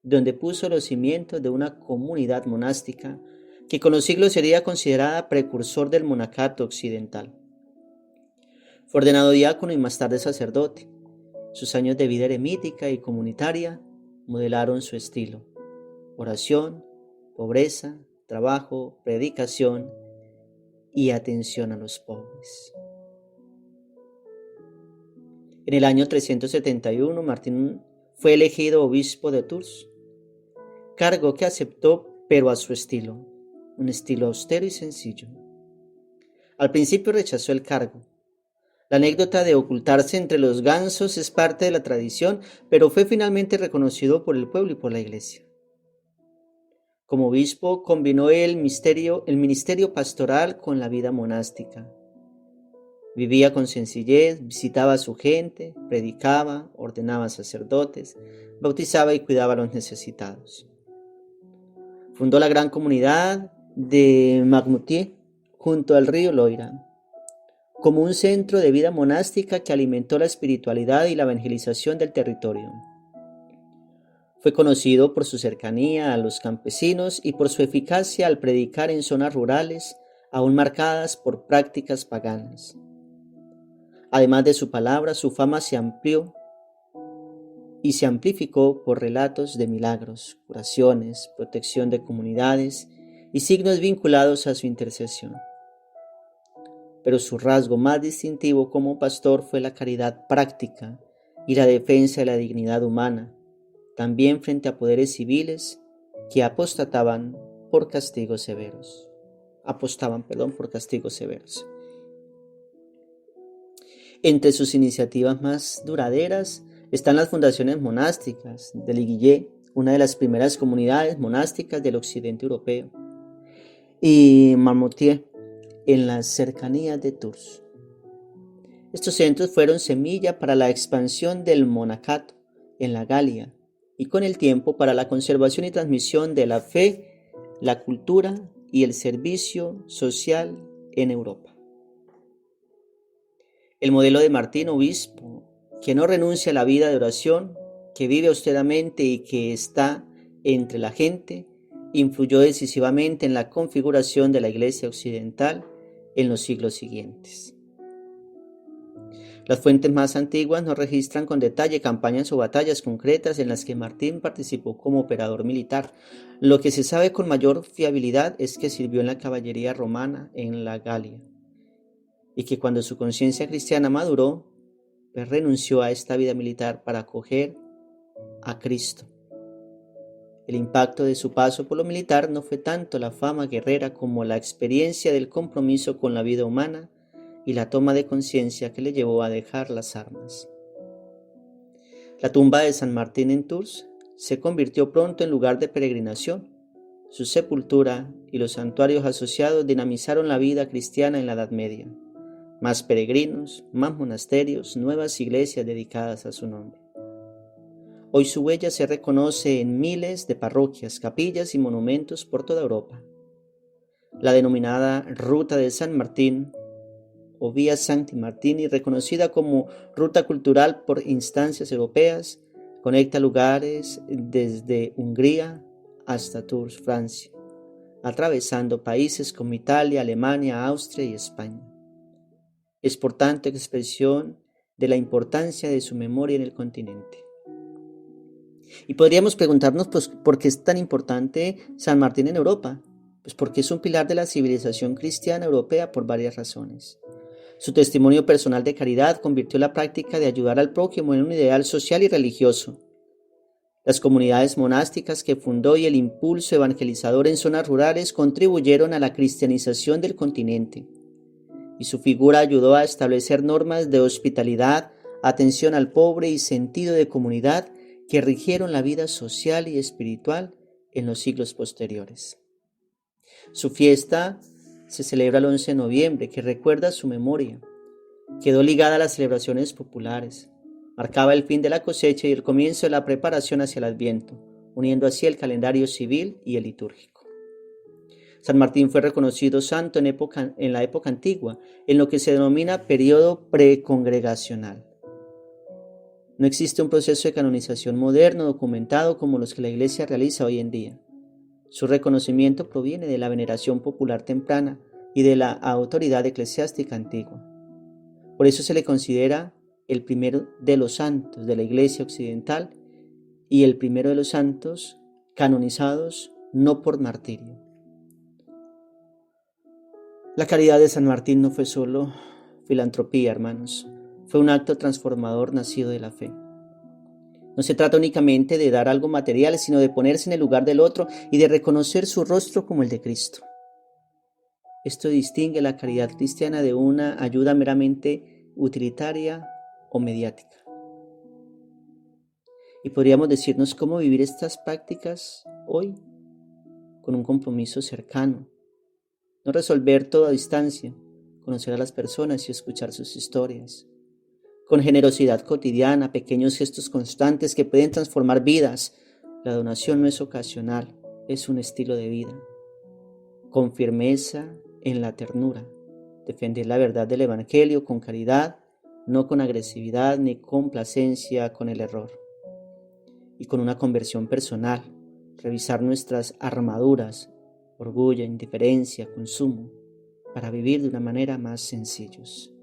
donde puso los cimientos de una comunidad monástica que con los siglos sería considerada precursor del monacato occidental. Fue ordenado diácono y más tarde sacerdote. Sus años de vida eremítica y comunitaria modelaron su estilo: oración, pobreza, trabajo, predicación y atención a los pobres. En el año 371, Martín fue elegido obispo de Tours, cargo que aceptó, pero a su estilo, un estilo austero y sencillo. Al principio rechazó el cargo. La anécdota de ocultarse entre los gansos es parte de la tradición, pero fue finalmente reconocido por el pueblo y por la Iglesia. Como obispo, combinó el ministerio pastoral con la vida monástica. Vivía con sencillez, visitaba a su gente, predicaba, ordenaba sacerdotes, bautizaba y cuidaba a los necesitados. Fundó la gran comunidad de Marmoutier junto al río Loira, como un centro de vida monástica que alimentó la espiritualidad y la evangelización del territorio. Fue conocido por su cercanía a los campesinos y por su eficacia al predicar en zonas rurales aún marcadas por prácticas paganas. Además de su palabra, su fama se amplió y se amplificó por relatos de milagros, curaciones, protección de comunidades y signos vinculados a su intercesión. Pero su rasgo más distintivo como pastor fue la caridad práctica y la defensa de la dignidad humana, también frente a poderes civiles que apostaban por castigos severos. Entre sus iniciativas más duraderas están las fundaciones monásticas de Liguillet, una de las primeras comunidades monásticas del occidente europeo, y Marmoutier, en las cercanías de Tours. Estos centros fueron semilla para la expansión del monacato en la Galia y con el tiempo para la conservación y transmisión de la fe, la cultura y el servicio social en Europa. El modelo de Martín, obispo, que no renuncia a la vida de oración, que vive austeramente y que está entre la gente, influyó decisivamente en la configuración de la Iglesia occidental en los siglos siguientes. Las fuentes más antiguas no registran con detalle campañas o batallas concretas en las que Martín participó como operador militar. Lo que se sabe con mayor fiabilidad es que sirvió en la caballería romana en la Galia y que cuando su conciencia cristiana maduró, pues renunció a esta vida militar para acoger a Cristo. El impacto de su paso por lo militar no fue tanto la fama guerrera como la experiencia del compromiso con la vida humana y la toma de conciencia que le llevó a dejar las armas. La tumba de San Martín en Tours se convirtió pronto en lugar de peregrinación. Su sepultura y los santuarios asociados dinamizaron la vida cristiana en la Edad Media. Más peregrinos, más monasterios, nuevas iglesias dedicadas a su nombre. Hoy su huella se reconoce en miles de parroquias, capillas y monumentos por toda Europa. La denominada Ruta de San Martín o Vía Sancti Martini, reconocida como ruta cultural por instancias europeas, conecta lugares desde Hungría hasta Tours, Francia, atravesando países como Italia, Alemania, Austria y España. Es por tanto expresión de la importancia de su memoria en el continente. Y podríamos preguntarnos, pues, ¿por qué es tan importante San Martín en Europa? Pues porque es un pilar de la civilización cristiana europea por varias razones. Su testimonio personal de caridad convirtió la práctica de ayudar al prójimo en un ideal social y religioso. Las comunidades monásticas que fundó y el impulso evangelizador en zonas rurales contribuyeron a la cristianización del continente. Y su figura ayudó a establecer normas de hospitalidad, atención al pobre y sentido de comunidad que rigieron la vida social y espiritual en los siglos posteriores. Su fiesta se celebra el 11 de noviembre, que recuerda su memoria. Quedó ligada a las celebraciones populares. Marcaba el fin de la cosecha y el comienzo de la preparación hacia el Adviento, uniendo así el calendario civil y el litúrgico. San Martín fue reconocido santo en la época antigua, en lo que se denomina periodo precongregacional. No existe un proceso de canonización moderno documentado como los que la Iglesia realiza hoy en día. Su reconocimiento proviene de la veneración popular temprana y de la autoridad eclesiástica antigua. Por eso se le considera el primero de los santos de la Iglesia occidental y el primero de los santos canonizados no por martirio. La caridad de San Martín no fue solo filantropía, hermanos. Fue un acto transformador nacido de la fe. No se trata únicamente de dar algo material, sino de ponerse en el lugar del otro y de reconocer su rostro como el de Cristo. Esto distingue la caridad cristiana de una ayuda meramente utilitaria o mediática. Y podríamos decirnos cómo vivir estas prácticas hoy con un compromiso cercano. No resolver todo a distancia, conocer a las personas y escuchar sus historias. Con generosidad cotidiana, pequeños gestos constantes que pueden transformar vidas. La donación no es ocasional, es un estilo de vida. Con firmeza en la ternura. Defender la verdad del Evangelio con caridad, no con agresividad ni complacencia con el error. Y con una conversión personal, revisar nuestras armaduras, orgullo, indiferencia, consumo, para vivir de una manera más sencillos.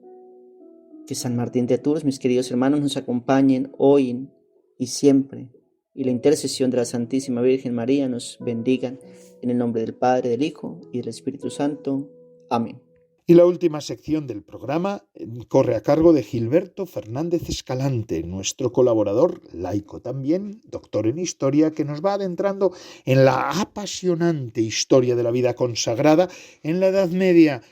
Que San Martín de Tours, mis queridos hermanos, nos acompañen hoy y siempre, y la intercesión de la Santísima Virgen María nos bendiga en el nombre del Padre, del Hijo y del Espíritu Santo. Amén. Y la última sección del programa corre a cargo de Gilberto Fernández Escalante, nuestro colaborador, laico también, doctor en historia, que nos va adentrando en la apasionante historia de la vida consagrada en la Edad Media.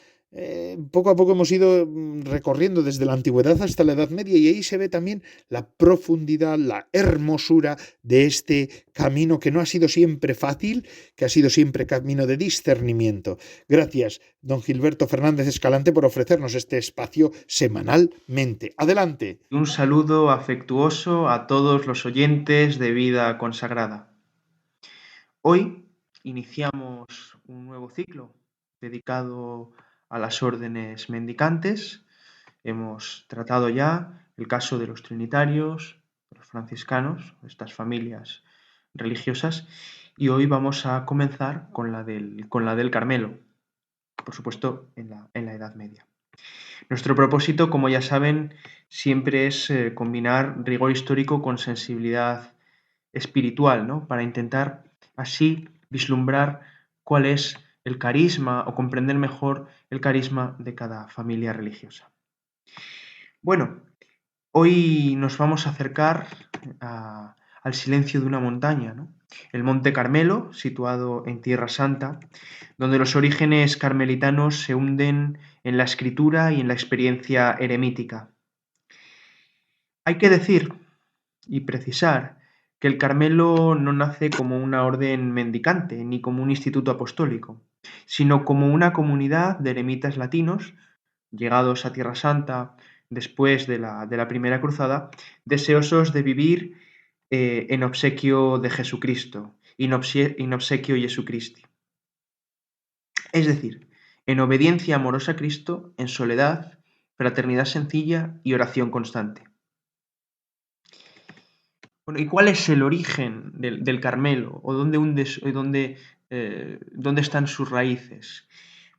Poco a poco hemos ido recorriendo desde la antigüedad hasta la Edad Media, y ahí se ve también la profundidad, la hermosura de este camino que no ha sido siempre fácil, que ha sido siempre camino de discernimiento. Gracias, don Gilberto Fernández Escalante, por ofrecernos este espacio semanalmente. Adelante. Un saludo afectuoso a todos los oyentes de Vida Consagrada. Hoy iniciamos un nuevo ciclo dedicado a las órdenes mendicantes. Hemos tratado ya el caso de los trinitarios, de los franciscanos, estas familias religiosas, y hoy vamos a comenzar con la del Carmelo, por supuesto en la Edad Media. Nuestro propósito, como ya saben, siempre es combinar rigor histórico con sensibilidad espiritual, ¿no? Para intentar así vislumbrar cuál es el carisma o comprender mejor el carisma de cada familia religiosa. Bueno, hoy nos vamos a acercar al silencio de una montaña, ¿no? El Monte Carmelo, situado en Tierra Santa, donde los orígenes carmelitanos se hunden en la escritura y en la experiencia eremítica. Hay que decir y precisar que el Carmelo no nace como una orden mendicante ni como un instituto apostólico, sino como una comunidad de eremitas latinos, llegados a Tierra Santa después de la Primera Cruzada, deseosos de vivir en obsequio de Jesucristo, in obsequio Jesucristi. Es decir, en obediencia amorosa a Cristo, en soledad, fraternidad sencilla y oración constante. Bueno, ¿y cuál es el origen del Carmelo? ¿O dónde están sus raíces?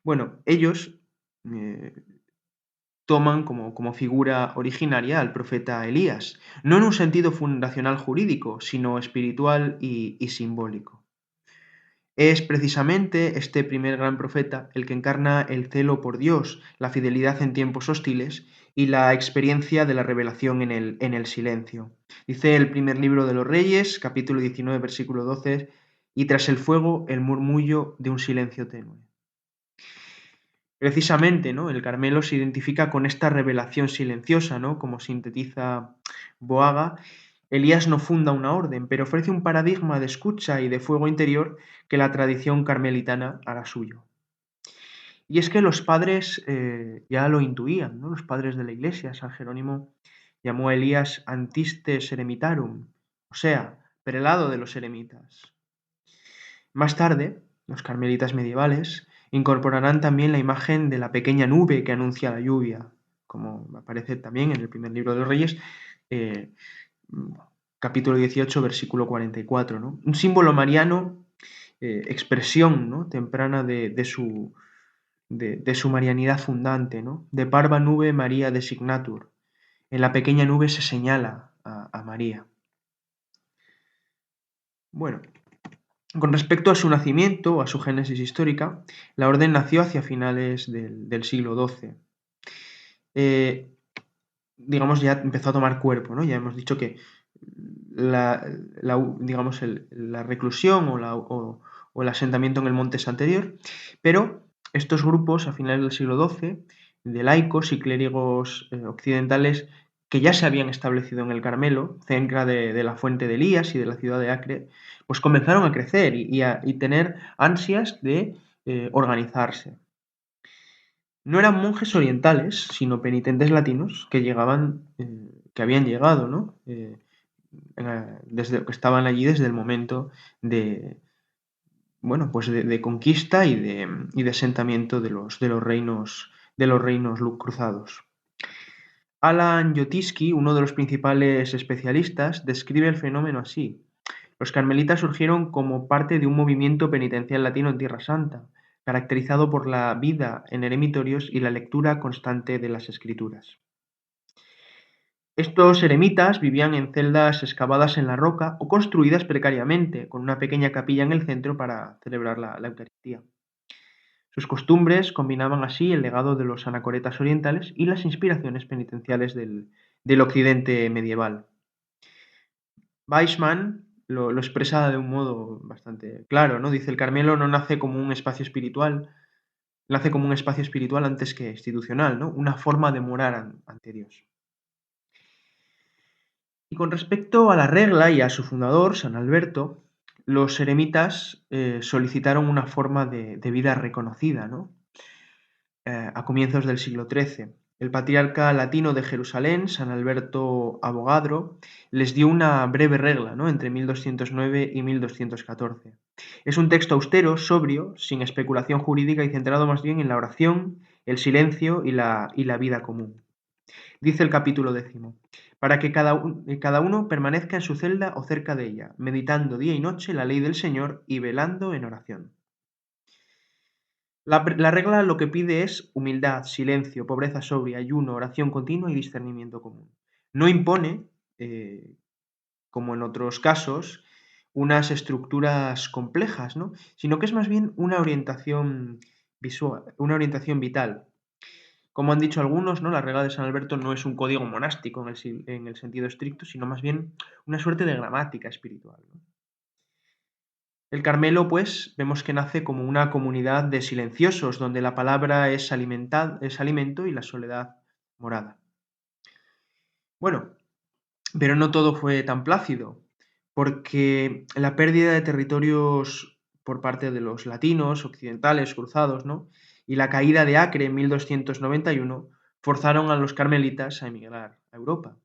Bueno, ellos toman como figura originaria al profeta Elías, no en un sentido fundacional jurídico, sino espiritual y simbólico. Es precisamente este primer gran profeta el que encarna el celo por Dios, la fidelidad en tiempos hostiles y la experiencia de la revelación en el silencio. Dice el primer libro de los Reyes, capítulo 19, versículo 12, y tras el fuego el murmullo de un silencio tenue. Precisamente, ¿no? El Carmelo se identifica con esta revelación silenciosa, ¿no? Como sintetiza Boaga. Elías no funda una orden, pero ofrece un paradigma de escucha y de fuego interior que la tradición carmelitana hará suyo. Y es que los padres ya lo intuían, ¿no? Los padres de la Iglesia. San Jerónimo llamó a Elías antistes eremitarum, o sea, prelado de los eremitas. Más tarde, los carmelitas medievales incorporarán también la imagen de la pequeña nube que anuncia la lluvia, como aparece también en el primer libro de los Reyes, capítulo 18, versículo 44, ¿no? Un símbolo mariano, expresión, ¿no? Temprana de su marianidad fundante, ¿no? De parva nube María designatur. En la pequeña nube se señala a María. Bueno, con respecto a su nacimiento, a su génesis histórica, la orden nació hacia finales del siglo XII. Digamos, ya empezó a tomar cuerpo, ¿no? Ya hemos dicho que la reclusión o el asentamiento en el monte es anterior, pero estos grupos a finales del siglo XII laicos y clérigos occidentales que ya se habían establecido en el Carmelo, cerca de la fuente de Elías y de la ciudad de Acre, pues comenzaron a crecer y tener ansias de organizarse. No eran monjes orientales, sino penitentes latinos que habían llegado, ¿no? Que estaban allí desde el momento de, bueno, pues de conquista y de asentamiento de los reinos cruzados. Alan Jotiski, uno de los principales especialistas, describe el fenómeno así: los carmelitas surgieron como parte de un movimiento penitencial latino en Tierra Santa, caracterizado por la vida en eremitorios y la lectura constante de las Escrituras. Estos eremitas vivían en celdas excavadas en la roca o construidas precariamente, con una pequeña capilla en el centro para celebrar la Eucaristía. Sus costumbres combinaban así el legado de los anacoretas orientales y las inspiraciones penitenciales del occidente medieval. Weisman lo expresa de un modo bastante claro, ¿no? Dice: el Carmelo no nace como un espacio espiritual, nace como un espacio espiritual antes que institucional, ¿no? Una forma de morar ante Dios. Y con respecto a la regla y a su fundador, San Alberto, los eremitas solicitaron una forma de vida reconocida, ¿no? A comienzos del siglo XIII. El patriarca latino de Jerusalén, San Alberto Avogadro, les dio una breve regla, ¿no? Entre 1209 y 1214. Es un texto austero, sobrio, sin especulación jurídica y centrado más bien en la oración, el silencio y la vida común. Dice el capítulo 10: para que cada uno permanezca en su celda o cerca de ella, meditando día y noche la ley del Señor y velando en oración. La regla lo que pide es humildad, silencio, pobreza sobria, ayuno, oración continua y discernimiento común. No impone, como en otros casos, unas estructuras complejas, ¿no? Sino que es más bien una orientación visual, una orientación vital. Como han dicho algunos, ¿no? La regla de San Alberto no es un código monástico en el sentido estricto, sino más bien una suerte de gramática espiritual, ¿no? El Carmelo, pues, vemos que nace como una comunidad de silenciosos, donde la palabra es alimento y la soledad morada. Bueno, pero no todo fue tan plácido, porque la pérdida de territorios por parte de los latinos, occidentales, cruzados, ¿no? Y la caída de Acre en 1291 forzaron a los carmelitas a emigrar a Europa.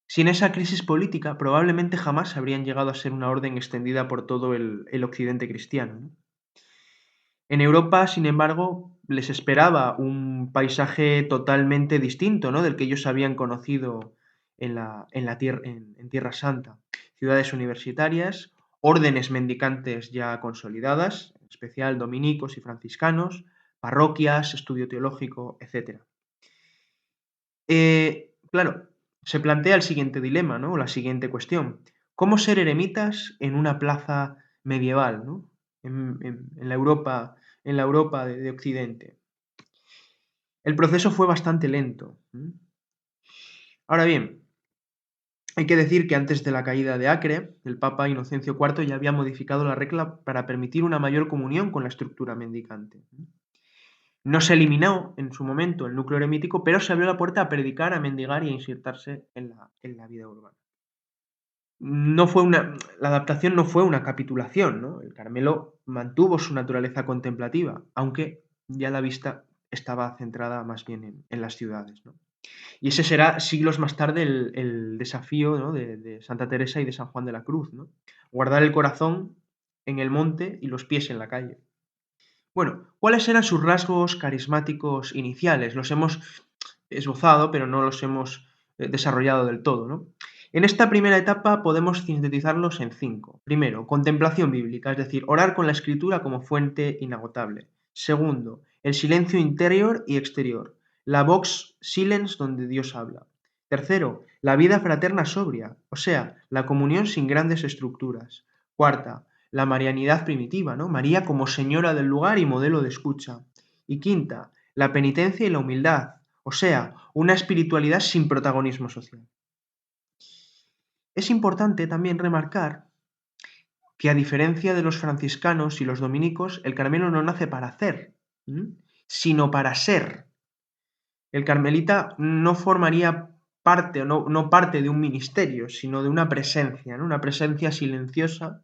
Sin esa crisis política, probablemente jamás habrían llegado a ser una orden extendida por todo el occidente cristiano, ¿no? En Europa, sin embargo, les esperaba un paisaje totalmente distinto, ¿no? Del que ellos habían conocido en Tierra Santa. Ciudades universitarias, órdenes mendicantes ya consolidadas, en especial dominicos y franciscanos, parroquias, estudio teológico, etc. Claro, se plantea el siguiente dilema, ¿no? La siguiente cuestión: ¿cómo ser eremitas en una plaza medieval, ¿no? En la Europa de Occidente? El proceso fue bastante lento. Ahora bien, hay que decir que antes de la caída de Acre, el Papa Inocencio IV ya había modificado la regla para permitir una mayor comunión con la estructura mendicante. No se eliminó en su momento el núcleo eremítico, pero se abrió la puerta a predicar, a mendigar y a insertarse en la vida urbana. La adaptación no fue una capitulación, ¿no? El Carmelo mantuvo su naturaleza contemplativa, aunque ya la vista estaba centrada más bien en las ciudades, ¿no? Y ese será siglos más tarde el desafío, ¿no? de Santa Teresa y de San Juan de la Cruz, ¿no? Guardar el corazón en el monte y los pies en la calle. Bueno, ¿cuáles eran sus rasgos carismáticos iniciales? Los hemos esbozado, pero no los hemos desarrollado del todo, ¿no? En esta primera etapa podemos sintetizarlos en 5. Primero, contemplación bíblica, es decir, orar con la escritura como fuente inagotable. Segundo, el silencio interior y exterior, la vox silence donde Dios habla. Tercero, la vida fraterna sobria, o sea, la comunión sin grandes estructuras. Cuarta, la marianidad primitiva, ¿no? María como señora del lugar y modelo de escucha. Y quinta, la penitencia y la humildad, o sea, una espiritualidad sin protagonismo social. Es importante también remarcar que, a diferencia de los franciscanos y los dominicos, el Carmelo no nace para hacer, sino para ser. el carmelita no formaría parte, o no parte de un ministerio, sino de una presencia, ¿no? Una presencia silenciosa,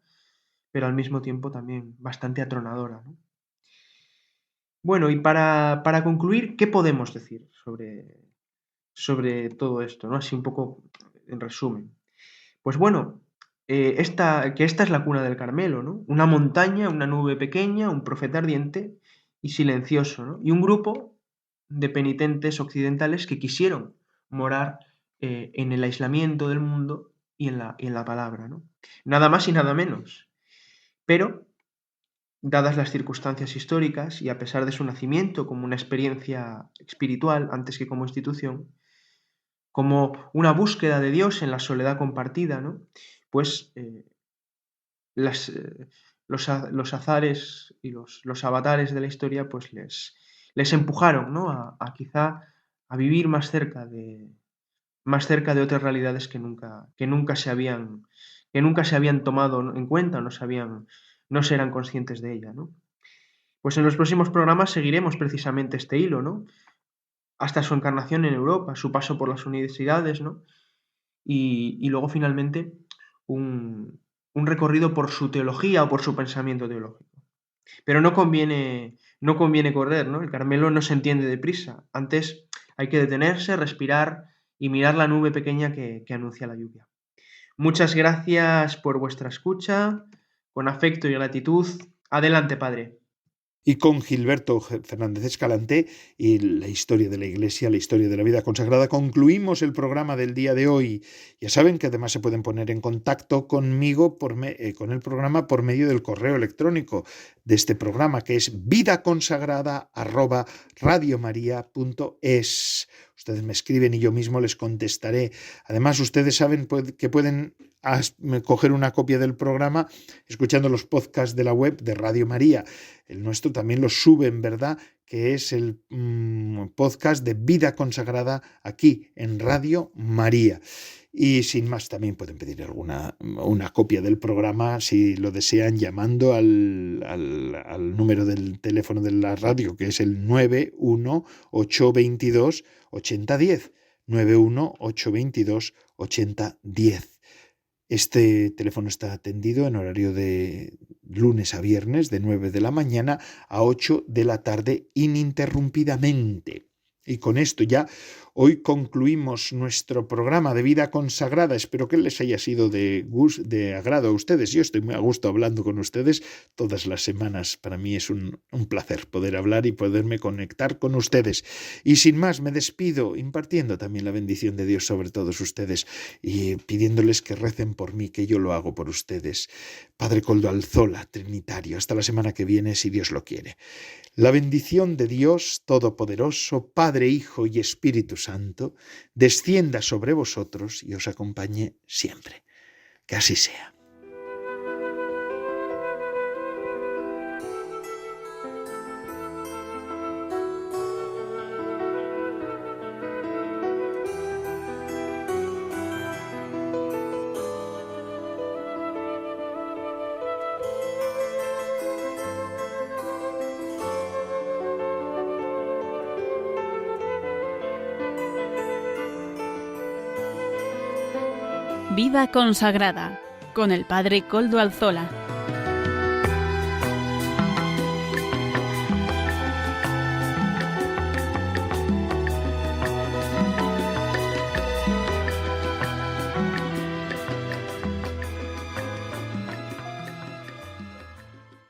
pero al mismo tiempo también bastante atronadora, ¿no? Bueno, y para concluir, ¿qué podemos decir sobre todo esto, ¿no? Así un poco en resumen. Pues bueno, esta es la cuna del Carmelo, ¿no? Una montaña, una nube pequeña, un profeta ardiente y silencioso, ¿no? Y un grupo de penitentes occidentales que quisieron morar en el aislamiento del mundo y en la palabra, ¿no? Nada más y nada menos. Pero, dadas las circunstancias históricas y a pesar de su nacimiento como una experiencia espiritual antes que como institución, como una búsqueda de Dios en la soledad compartida, ¿no? Pues los azares y los avatares de la historia pues les empujaron, ¿no? a quizá a vivir más cerca de otras realidades que nunca se habían tomado en cuenta, no se eran conscientes de ella, ¿no? Pues en los próximos programas seguiremos precisamente este hilo, ¿no? Hasta su encarnación en Europa, su paso por las universidades, ¿no? Y luego finalmente un recorrido por su teología o por su pensamiento teológico. Pero no conviene correr, ¿no? El Carmelo no se entiende deprisa. Antes hay que detenerse, respirar y mirar la nube pequeña que anuncia la lluvia. Muchas gracias por vuestra escucha. Con afecto y gratitud. Adelante, Padre. Y con Gilberto Fernández Escalante y la historia de la Iglesia, la historia de la vida consagrada, concluimos el programa del día de hoy. Ya saben que además se pueden poner en contacto conmigo con el programa por medio del correo electrónico de este programa, que es vidaconsagrada@radiomaria.es. Ustedes me escriben y yo mismo les contestaré. Además, ustedes saben que pueden coger una copia del programa escuchando los podcasts de la web de Radio María. El nuestro también lo suben, ¿verdad? Que es el podcast de Vida Consagrada aquí en Radio María. Y sin más, también pueden pedir una copia del programa si lo desean llamando al número del teléfono de la radio, que es el 918228010. 918228010. Este teléfono está atendido en horario de lunes a viernes, de 9 de la mañana a 8 de la tarde, ininterrumpidamente. Y con esto ya hoy concluimos nuestro programa de Vida Consagrada. Espero que les haya sido de agrado a ustedes. Yo estoy muy a gusto hablando con ustedes todas las semanas. Para mí es un placer poder hablar y poderme conectar con ustedes. Y sin más, me despido impartiendo también la bendición de Dios sobre todos ustedes y pidiéndoles que recen por mí, que yo lo hago por ustedes. Padre Koldo Alzola, Trinitario. Hasta la semana que viene, si Dios lo quiere. La bendición de Dios Todopoderoso, Padre, Hijo y Espíritu Santo, descienda sobre vosotros y os acompañe siempre. Que así sea. Vida Consagrada con el Padre Koldo Alzola.